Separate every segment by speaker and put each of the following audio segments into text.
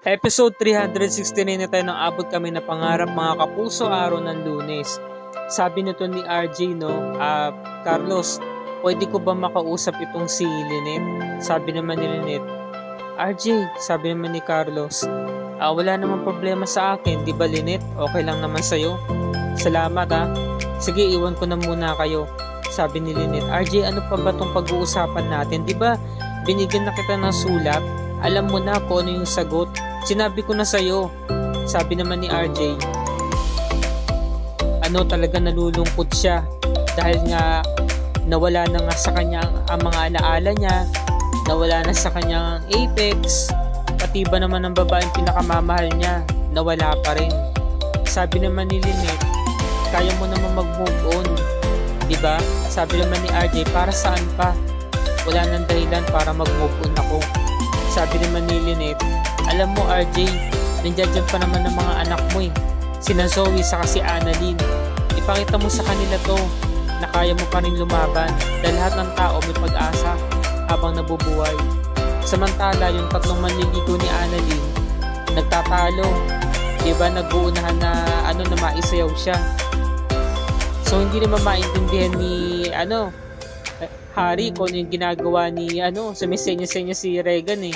Speaker 1: Episode 369 na tayo nang abot kami na pangarap mga kapuso araw ng Lunes. Sabi nito ni RJ, Carlos, pwede ko ba makausap itong si Lynette? Sabi naman ni Lynette. RJ, sabi naman ni Carlos, wala namang problema sa akin, di ba Lynette? Okay lang naman sa'yo. Salamat ha. Sige, iwan ko na muna kayo. Sabi ni Lynette. RJ, ano pa ba itong pag-uusapan natin? Di ba binigyan na kita ng sulat? Alam mo na kung ano yung sagot. Sinabi ko na sa'yo. Sabi naman ni RJ, talaga nalulungkot siya dahil nga nawala na nga sa kanya ang mga alaala niya, nawala na sa kanyang apex, pati ba naman ng babaeng pinakamamahal niya, nawala pa rin. Sabi naman ni Lynette, kaya mo naman mag-move on, diba? Sabi naman ni RJ, para saan pa? Wala nang dahilan para mag-move on ako. Sabi naman ni Lynette, alam mo RJ, nandiyan pa naman ng mga anak mo sina Zoe saka si Annalyn. Ipakita mo sa kanila to na kaya mo pa rin lumaban dahil lahat ng tao may pag-asa habang nabubuhay. Samantala yung tatlong manliligo ni Annalyn nagtatalo, diba, nag-uunahan na na maisayaw siya. So hindi naman maintindihan ni Harry kung yung ginagawa ni sumisenya-senya si Regan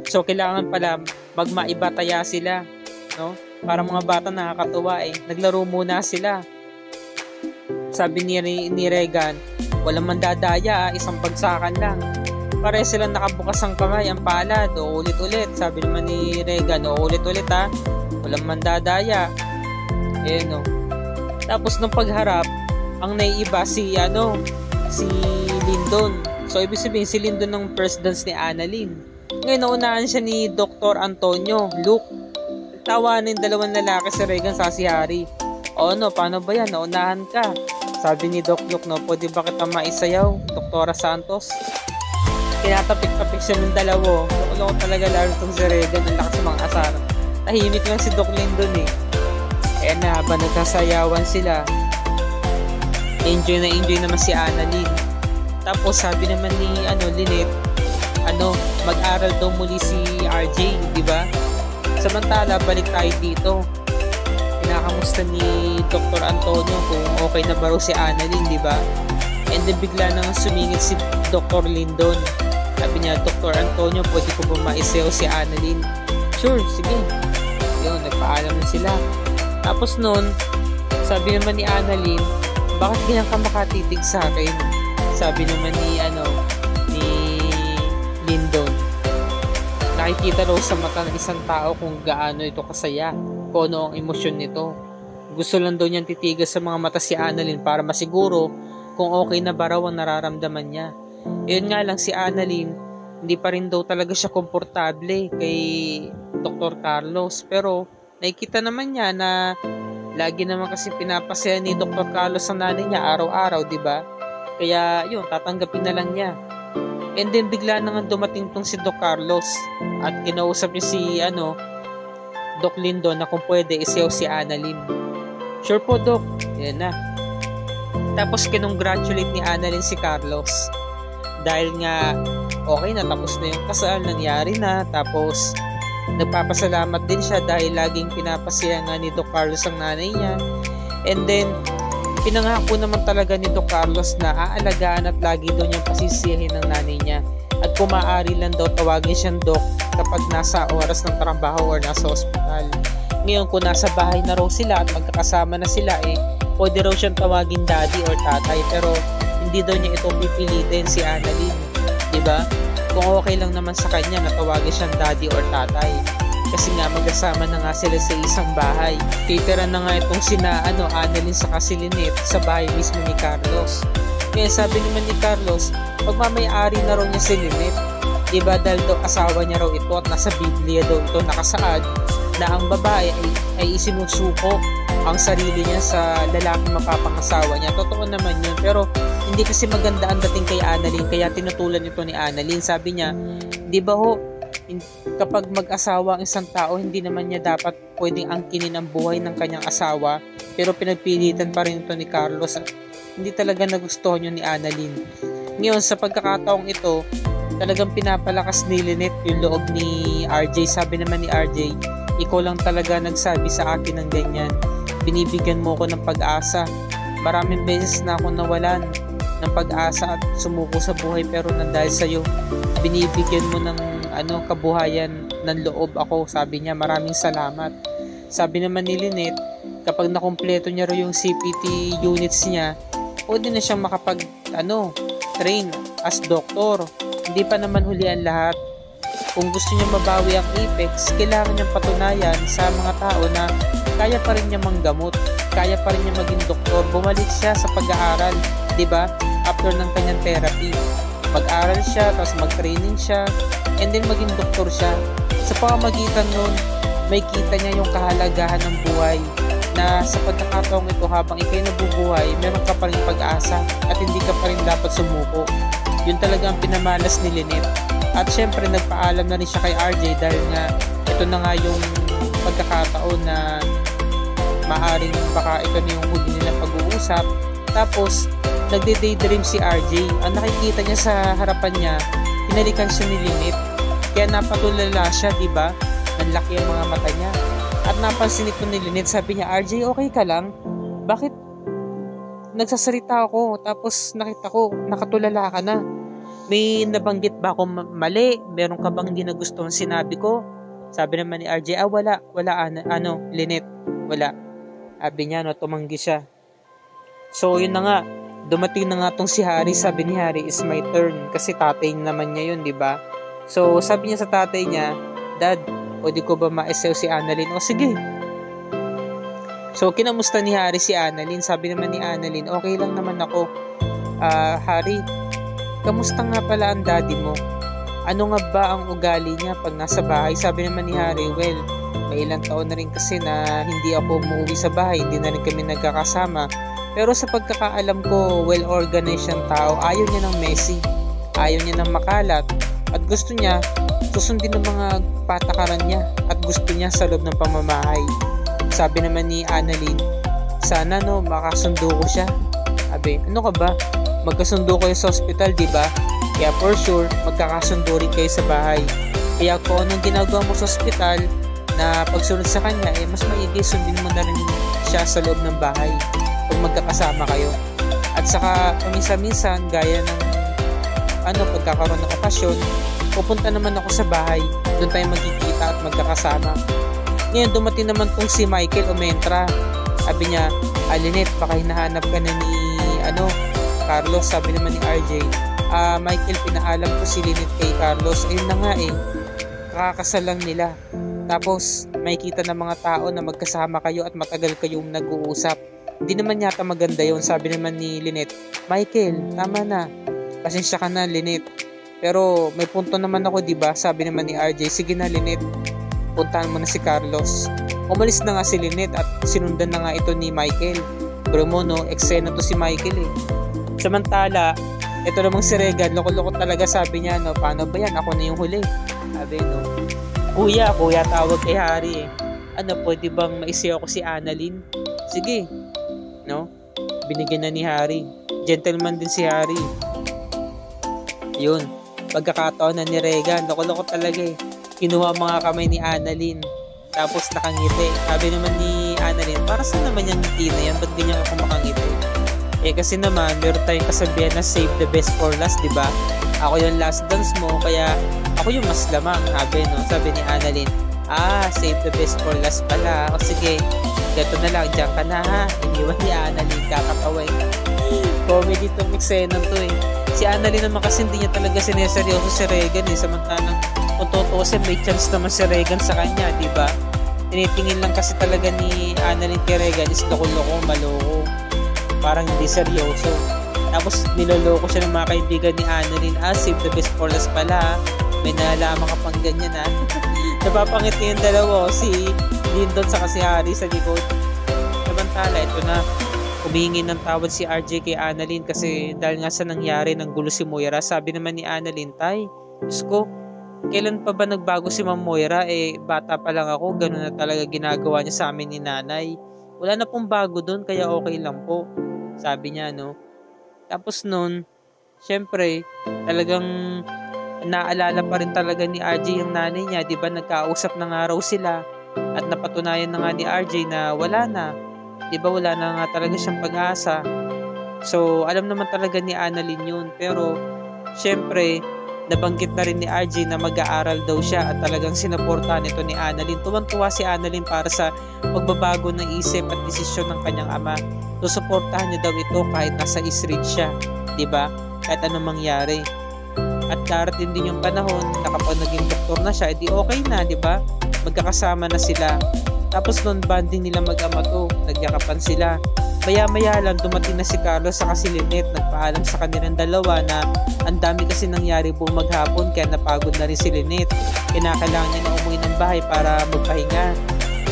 Speaker 1: So kailangan pala magmaibataya sila, no? Para mga bata nakakatuwa Naglaro muna sila. Sabi ni Regan, walang mandadaya, isang bagsakan lang. Pare silang nakabukas ang kamay, ang palad, o ulit-ulit. Sabi naman ni Regan, o ulit-ulit walang mandadaya. Tapos nung pagharap, ang naiiba si Lyndon. So ibig sabihin si Lyndon ng first dance ni Annalyn. Ngayon naunahan siya ni Dr. Antonio, Luke. Tawanin dalawang lalaki si Regan sa si Harry. Paano ba yan? Naunahan ka. Sabi ni Doc Luke, pwede ba kita maisayaw, Dr. Santos? Kinatapik-tapik siya ng dalawo. Ko talaga lalo itong si Regan, ang lakas ng mga asar. Tahimik lang si Doc Lyndon habang nagkasayawan sila, enjoy naman si Annalyn. Tapos sabi naman ni Lynette, mag-aral daw muli si RJ, di ba? Samantala, balik tayo dito. Kinakamusta ni Dr. Antonio kung okay na ba raw si Annalyn, di ba? And then bigla nang sumingit si Dr. Lyndon. Sabi niya, Dr. Antonio, pwede ko ba maisayaw si Annalyn? Sure, sige. Yun, nagpaalam na sila. Tapos noon, sabi naman ni Annalyn, bakit ganyan ka makatitig sa akin? Sabi naman ni Lyndon, nakikita raw sa mata ng isang tao kung gaano ito kasaya, kung ano ang emosyon nito. Gusto lang daw niyang titigas sa mga mata si Annalyn para masiguro kung okay na ba raw ang nararamdaman niya. Yun nga lang, si Annalyn, hindi pa rin daw talaga siya komportable kay Dr. Carlos. Pero nakikita naman niya na lagi naman kasi pinapasaya ni Dr. Carlos ang nanay niya araw-araw, di ba? Kaya yun, tatanggapin na lang niya. And then bigla na nga dumating tong si Doc Carlos at kinausap niya si Doc Lyndon na kung pwede isayaw si Annalyn. Sure po Doc, yan na. Tapos kinongratulate ni Annalyn si Carlos dahil nga okay na, tapos na yung kasal, nangyari na. Tapos nagpapasalamat din siya dahil laging pinapasaya nga ni Doc Carlos ang nanay niya. And then pinangako naman talaga ni Doc Carlos na aalagaan at lagi daw niyang pasisiyahin ng nanay niya. At kung maaari lang daw tawagin siyang Doc kapag nasa oras ng trabaho or nasa ospital. Ngayon kung nasa bahay na raw sila at magkakasama na sila pwede raw siyang tawagin daddy or tatay, pero hindi daw niya ito pipilitin si Annalyn, diba? Kung okay lang naman sa kanya na tawagin siyang daddy or tatay. Kasi nga magkasama na nga sila sa isang bahay. Titira na nga itong sina Annalyn saka si Lynette sa bahay mismo ni Carlos. Kaya sabi naman ni Carlos, pagmamayari na raw niya si Lynette. Diba dahil daw asawa niya raw ito at nasa Biblia daw ito nakasaad na ang babae ay isinusuko ang sarili niya sa lalaking mapapangasawa niya. Totoo naman yun, pero hindi kasi maganda ang dating kay Annalyn, kaya tinutulan ito ni Annalyn. Sabi niya, di ba kapag mag-asawa ang isang tao, hindi naman niya dapat pwedeng angkinin ang buhay ng kanyang asawa, pero pinagpilitan pa rin ito ni Carlos at hindi talaga nagustuhan yun ni Annalyn. Ngayon sa pagkakataong ito, talagang pinapalakas ni Lynette yung loob ni RJ. Sabi naman ni RJ, ikaw lang talaga nagsabi sa akin ng ganyan. Binibigyan mo ko ng pag-asa. Maraming beses na ako nawalan ng pag-asa at sumuko sa buhay, pero nandahil sa'yo, binibigyan mo ng kabuhayan ng loob ako. Sabi niya, maraming salamat. Sabi naman ni Lynette, kapag nakumpleto niya rin yung CPT units niya, pwede na siyang train as doktor. Hindi pa naman huli ang lahat. Kung gusto niya mabawi ang Apex, kailangan niyang patunayan sa mga tao na kaya pa rin niya manggamot, kaya pa rin niya maging doktor. Bumalik siya sa pag-aaral, 'di ba? After ng kanyang therapy, mag-aral siya, tapos mag-training siya, and then maging doktor siya. Sa pamamagitan nun, may kita niya yung kahalagahan ng buhay, na sa pagkakataong ito, habang ikay nabubuhay, meron ka pa rin pag-asa at hindi ka pa rin dapat sumuko. Yun talaga ang pinamalas ni Lynette. At syempre nagpaalam na rin siya kay RJ dahil nga ito na nga yung pagkakataon na maaring baka ito na yung huli nilang pag-uusap. Tapos nagde-daydream si RJ. Ang nakikita niya sa harapan niya, hinalikan siya ni Lynette. Kaya napatulala siya, diba? Nanlaki ang mga mata niya. At napansin ito ni Lynette, sabi niya, RJ, okay ka lang? Bakit nagsasalita ako tapos nakita ko nakatulala ka na? May nabanggit ba ako mali? Meron ka bang hindi nagustuhan sinabi ko? Sabi naman ni RJ, wala, Lynette, wala. Sabi niya, tumanggi siya. So yun na nga, dumating na nga tong si Harry. Sabi ni Harry, is my turn, kasi tatay naman niya yun, diba? So sabi niya sa tatay niya, Dad, pwede ko ba ma-SL si Annalyn? O sige. So kinamusta ni Harry si Annalyn. Sabi naman ni Annalyn, okay lang naman ako. Harry, kamusta nga pala ang daddy mo? Ano nga ba ang ugali niya pag nasa bahay? Sabi naman ni Harry, well, may ilang taon na rin kasi na hindi ako umuwi sa bahay, hindi na rin kami nagkakasama. Pero sa pagkakaalam ko, well-organized siyang tao. Ayaw niya ng messy, ayaw niya ng makalat, at gusto niya susundin ng mga patakaran niya, at gusto niya sa loob ng pamamahay. Sabi naman ni Annalyn, sana makasundo ko siya. Sabi, ano ka ba? Magkasundo kayo sa hospital, di ba? Kaya for sure, magkakasundo rin kayo sa bahay. Kaya kung anong ginagawa mo sa hospital na pagsunod sa kanya, mas maigi sundin mo na rin siya sa loob ng bahay kung magkakasama kayo. At saka paminsan-minsan, gaya ng pagkakaroon ng okasyon, pupunta naman ako sa bahay, doon tayo magkikita at magkakasama. Ngayon dumating naman tong si Michael Omentra. Sabi niya, Lynette, baka hinahanap ka na ni Carlos. Sabi naman ni RJ, Michael, pinaalam ko si Lynette kay Carlos. Ayun na nga kakakasal lang nila. Tapos may kita ng mga tao na magkasama kayo at matagal kayong nag-uusap. Hindi naman yata maganda yon. Sabi naman ni Lynette, Michael, tama na, pasensya ka na, Lynette, pero may punto naman ako, diba? Sabi naman ni RJ, sige na, Lynette, puntahan mo na si Carlos. Umalis na nga si Lynette at sinundan na nga ito ni Michael. Pero mo, eksena to si Michael Samantala, ito namang si Regan, loko-loko talaga. Sabi niya, paano ba yan? Ako na yung huli. Sabi, Kuya tawag kay Harry pwede bang maisiyaw ko si Annalyn? Sige, binigyan na ni Harry. Gentleman din si Harry. Yun, pagkakataon na ni Regan, loko-loko talaga kinuha mga kamay ni Annalyn, tapos nakangiti. Sabi naman ni Annalyn, para saan naman yung ngiti na yan? Ba't ganyan ako makangiti? Kasi naman, meron tayong kasabihan na save the best for last, diba? Ako yung last dance mo, kaya ako yung mas lamang. Sabi ni Annalyn, save the best for last pala. O sige, gato na lang, dyan ka na ha. Iniwan ni Annalyn, kakataway. Comedy itong eksena to Si Annalyn naman kasi hindi niya talaga sineseryoso si Regan samantalang kung tutuusin, may chance naman si Regan sa kanya, diba? Tinitingin lang kasi talaga ni Annalyn kay Regan is loko-loko, maloko, parang hindi seryoso. Tapos niloloko siya ng mga kaibigan ni Annalyn, save the best for last pala, may nalaman ka pang ganyan napapangiti yung dalawa, si Lyndon sa si Harry sa likod. Samantala, ito na, humihingi ng tawad si RJ kay Annalyn kasi dahil nga sa nangyari ng gulo si Moira. Sabi naman ni Annalyn, Tay, Diyos ko, kailan pa ba nagbago si Ma'am Moira? Bata pa lang ako, ganun na talaga ginagawa niya sa amin ni Nanay. Wala na pong bago doon, kaya okay lang po. Sabi niya, Tapos noon, syempre, talagang naalala pa rin talaga ni RJ yung nanay niya, 'di ba? Nagkausap na nga raw sila at napatunayan na nga ni RJ na wala na. 'Di ba? Wala na nga talaga siyang pag-asa. So, alam naman talaga ni Annalyn yun. Pero, syempre, nabanggit na rin ni RJ na mag-aaral daw siya at talagang sinuportahan ito ni Annalyn. Tuwang-tuwa si Annalyn para sa pagbabago ng isip at desisyon ng kanyang ama. Susuportahan niya daw ito kahit nasa Israel siya. 'Di ba? Kahit anong mangyari. At darating din yung panahon na kapag naging doktor na siya, edi okay na, 'di ba? Magkakasama na sila. Tapos noon bonding nila mag-ama to, nagyakapan sila. Maya-maya lang dumating na si Carlos sa si Lynette, nagpaalam sa kanilang dalawa na ang dami kasi nangyari buong maghapon kaya napagod na rin si Lynette. Kinakailangan niya na umuwi ng bahay para magpahinga.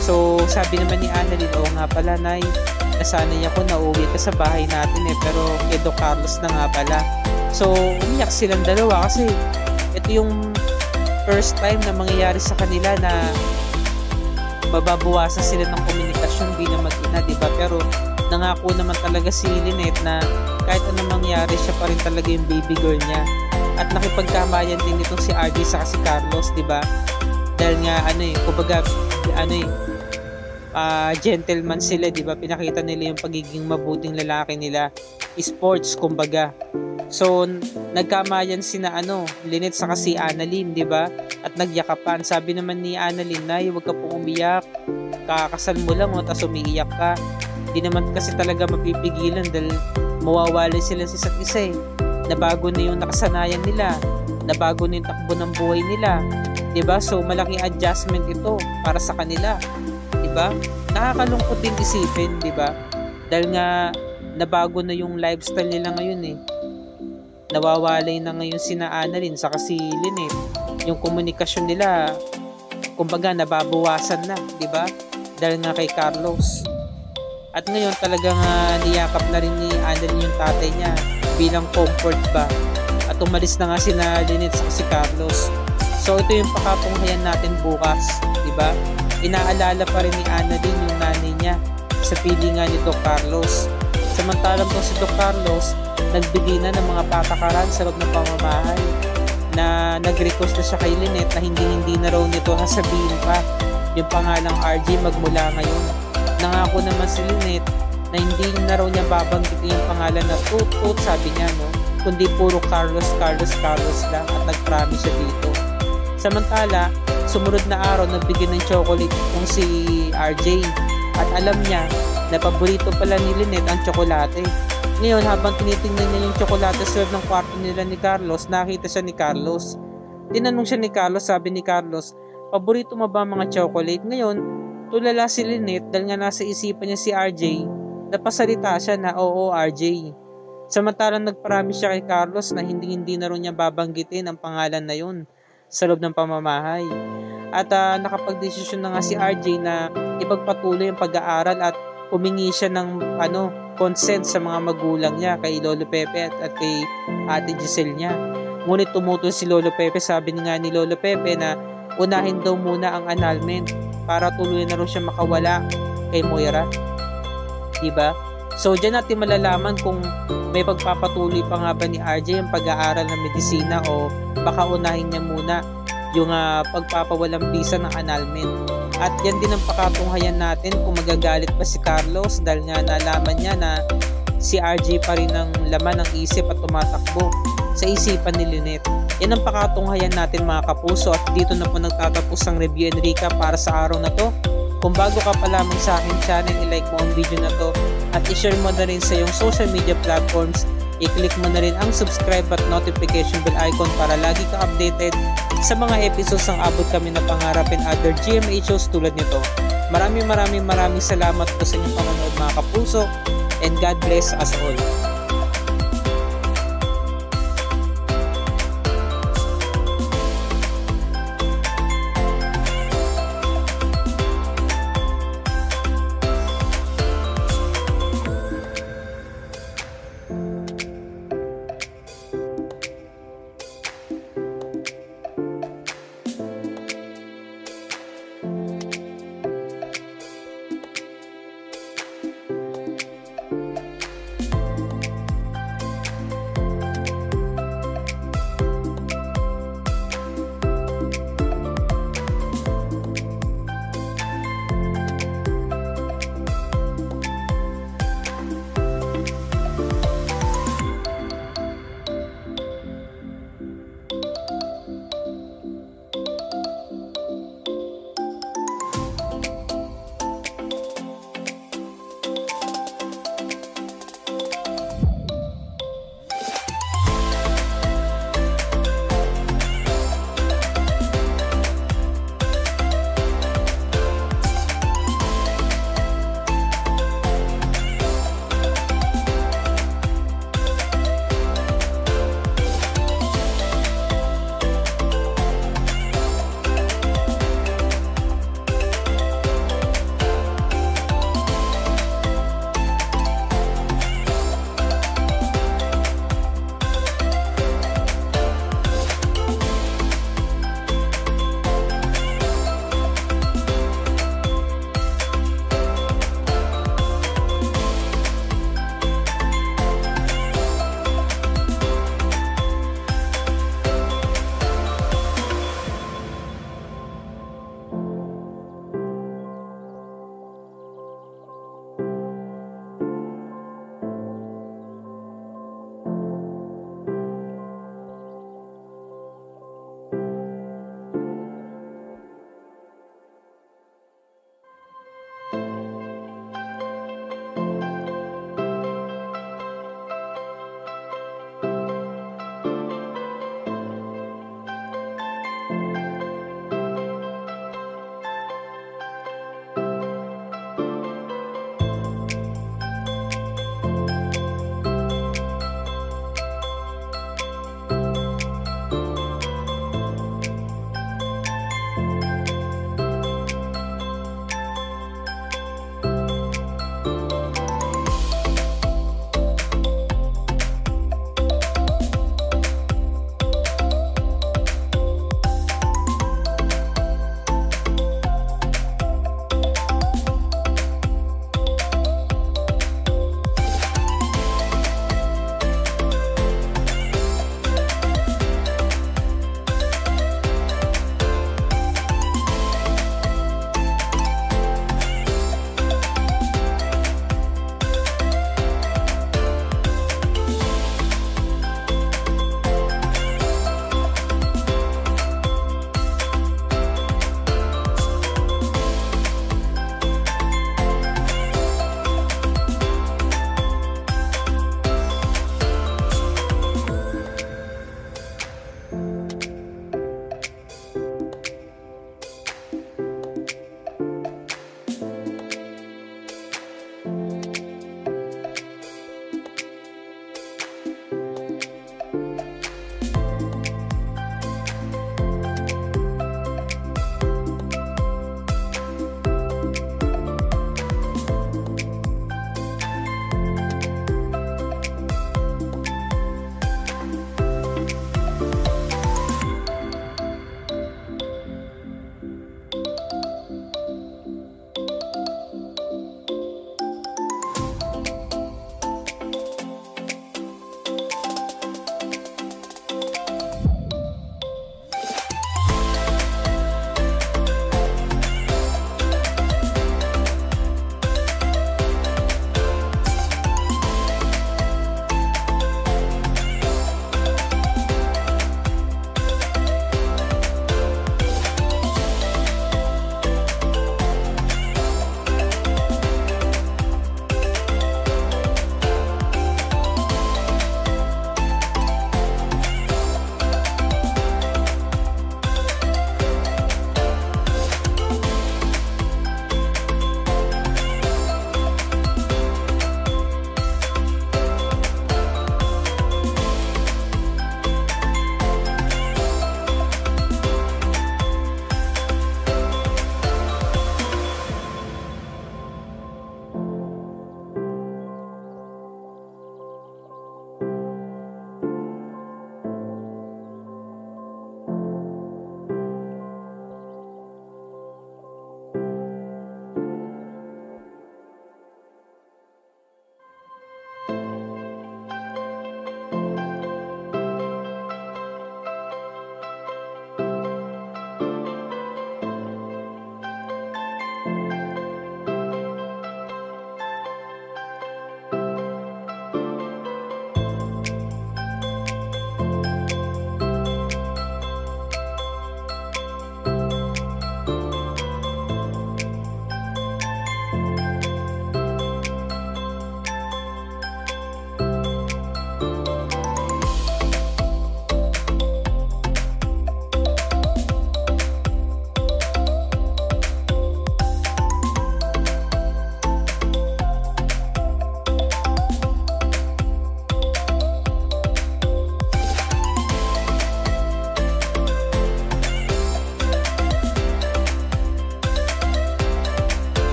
Speaker 1: So sabi naman ni Annalyn, oo nga pala Nay, nasanay ako na uwi ka sa bahay natin pero kay Doc Carlos na nga pala. So umiyak silang dalawa kasi ito yung first time na mangyayari sa kanila na mababawasan sila ng komunikasyon bilang mag-ina, diba? Pero nangako naman talaga si Lynette na kahit anong mangyari, siya pa rin talaga yung baby girl niya. At nakipagkamayan din itong si RJ sa si Carlos, diba? Dahil nga kumbaga gentleman sila, diba? Pinakita nila yung pagiging mabuting lalaki nila. Sports, kumbaga. So, nagkamayan sina Lynette sa si Annalyn, 'di ba? At nagyakapan. Sabi naman ni Annalyn, "Nay, huwag ka pong umiyak. Kakasal mo lang, tapos umiiyak ka." Hindi naman kasi talaga mapipigilan dahil mawawalay sila sa isa't isa. Nabago na yung nakasanayan nila. Nabago na yung takbo ng buhay nila. 'Di ba? So, malaking adjustment ito para sa kanila. 'Di ba? Nakakalungkot din isipin, 'di ba? Dahil nga nabago na yung lifestyle nila ngayon nawawalay na ngayon sina Annalyn saka si Lynette. Yung komunikasyon nila, kumbaga nababawasan na, 'di ba? Dahil nga kay Carlos. At ngayon talagang niyakap na rin ni Annalyn yung tatay niya bilang comfort ba. At umalis na nga sina Lynette saka si Carlos. So ito yung pakatunghayan natin bukas, 'di ba? Inaalala pa rin ni Annalyn yung nanay niya sa pilingan ni Doc Carlos. Samantalang si Doc Carlos nagbigay na ng mga patakaran sa loob ng pamamahay na nag-request na siya kay Lynette na hindi na raw nito sasabihin pa yung pangalang RJ magmula ngayon. Nangako naman si Lynette na hindi na raw niya babanggitin yung pangalan na Tut, sabi niya, kundi puro Carlos lang, at nag-promise siya dito. Samantala, sumunod na araw nagbigay ng chocolate kung si RJ at alam niya na paborito pala ni Lynette ang tsokolate. Ngayon, habang tinitingnan niya yung tsokolate sa loob ng kwarto nila ni Carlos, nakita siya ni Carlos. Tinanong siya ni Carlos, sabi ni Carlos, paborito mo ba mga chocolate? Ngayon, tulala si Lynette dahil nga nasa isipan niya si RJ, napasalita siya na oo RJ. Samantalang nag-promise siya kay Carlos na hindi na rin niya babanggitin ang pangalan na yun sa loob ng pamamahay. At nakapag-desisyon na nga si RJ na ipagpatuloy ang pag-aaral at humingi siya ng consent sa mga magulang niya, kay Lolo Pepe at kay Ate Giselle niya. Ngunit tumutol si Lolo Pepe, sabi nga ni Lolo Pepe na unahin daw muna ang annulment para tuloy na rin siya makawala kay Moira. Diba? So dyan natin malalaman kung may pagpapatuloy pa nga ba ni RJ ang pag-aaral ng medisina o baka unahin niya muna yung pagpapawalang bisa ng annulment. At yan din ang pakatunghayan natin kung magagalit pa si Carlos dahil nga nalaman niya na si RJ pa rin ang laman ng isip at tumatakbo sa isipan ni Lynette. Yan ang pakatunghayan natin mga kapuso, at dito na po nagtatapos ang review and recap para sa araw na to. Kung bago ka pa lamang sa aking channel, i-like mo ang video na to at i-share mo na rin sa iyong social media platforms. I-click mo na rin ang subscribe at notification bell icon para lagi ka updated sa mga episodes ng abot kami na pangarap and other GMA shows tulad nito. Maraming salamat po sa inyong panonood mga kapuso, and God bless us all.